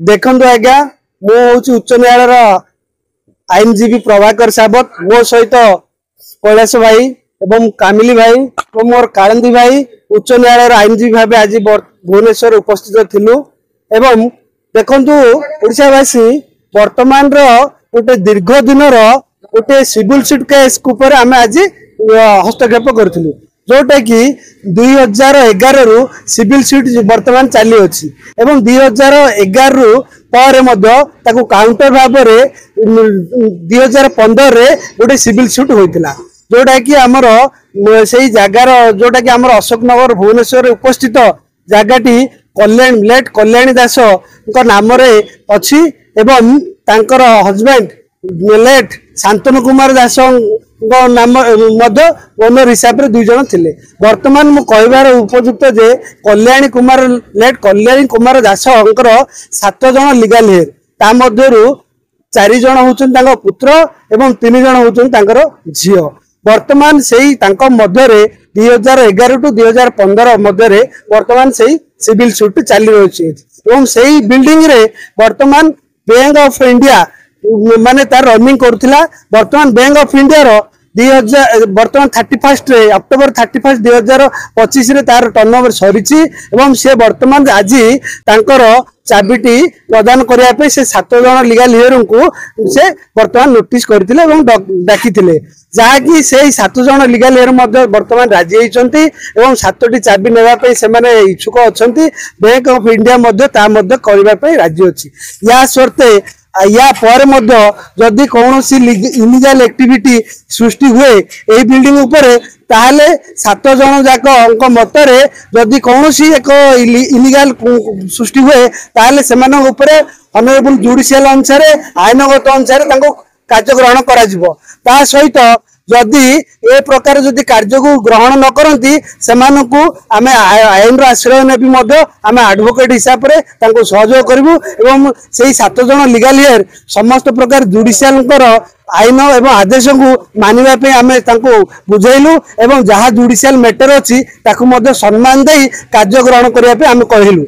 देखु आज्ञा मु हूँ उच्च न्यायालय आईनजीवी प्रभाकर सावत मो सहित कैलाश भाई एवं कामिली भाई और मोर कालंदी भाई उच्च न्यायालय आईनजीवी भाव आज भुवनेश्वर उपस्थित थिलु एवं देखंतु ओडिशावासी वर्तमान गोटे दीर्घ दिन गोटे सिविल सुट केस ऊपर आम आज हस्तक्षेप करूँ जोटा कि 2011 रु सिविल सुट वर्तमान चली अच्छी एवं 2011 रु पर काउंटर भाव 2015 रे गोटे सिविल सुट होता जोटा कि आमर से जगार जोटा कि आमर अशोक नगर भुवनेश्वर उपस्थित जगटी कल्याण लेट कल्याणी दास नाम अच्छी एवं तांकर हजबैंड लेट शांतनु कुमार दास नाम ओनर हिसाब से 2 जन थिले। वर्तमान मु कहबार उपयुक्त जे कल्याणी कुमार लेट कल्याणी कुमार दास 7 जन लीगल हेयर ता मध्यरु 4 जन होचन तांको पुत्र एवं 3 जन होचन तांकर झियो। वर्तमान सेही तांको मध्यरे 2011 टू 2015 मध्यरे वर्तमान सेही सिविल सूट चली रही एवं सेही बिल्डिंग रे वर्तमान बैंक ऑफ इंडिया माने तार रनिंग करुला। वर्तमान बैंक ऑफ इंडिया रो 2000 वर्तमान 31 अक्टोबर 31 2025 रे तार टर्नओवर सरीची एवं से वर्तमान आज तांकर चाबिटी प्रदान करिया पे से 7 जन लीगल हियर को से वर्तमान नोटिस करथिले एवं डाकी थिले जाकी से 7 जन लीगल हियर मध्ये वर्तमान राजी होइचंती एवं 7टी चाबी नेबा पे से माने इच्छुक अछंती। बैंक ऑफ इंडिया मध्ये ता मध्ये करबा पे राजी अछि या शर्ते या पर जदि कौन सी इलीगल एक्टिविटी सृष्टि हुए यही बिल्डिंग उपरे ताहले 7 जन जाक मतरे जदि कौन सी एक इलीगल सृष्टि हुए ताहले सेमान उपरे ऑनरेबल जुडिशियल अनुसार आईनगत अनुसार कार्य ग्रहण करा जिवो। ता सहित जदि ए प्रकार जदि कार्य को ग्रहण न करती सेमानकु आमे आईन आश्रय नेबी मध्य आमे एडवोकेट हिसाब रे तांको सहयोग करिवु एवं सेही 7 जन लीगल हियर समस्त प्रकार जुडिशियल आईन एवं आदेश को मानिबा पे आमे तांको बुझाइलु एवं जहाँ जुडिशियल मैटर अछि ताकु मध्य सम्मान देई कार्य ग्रहण करिया पे आमे कहिलु।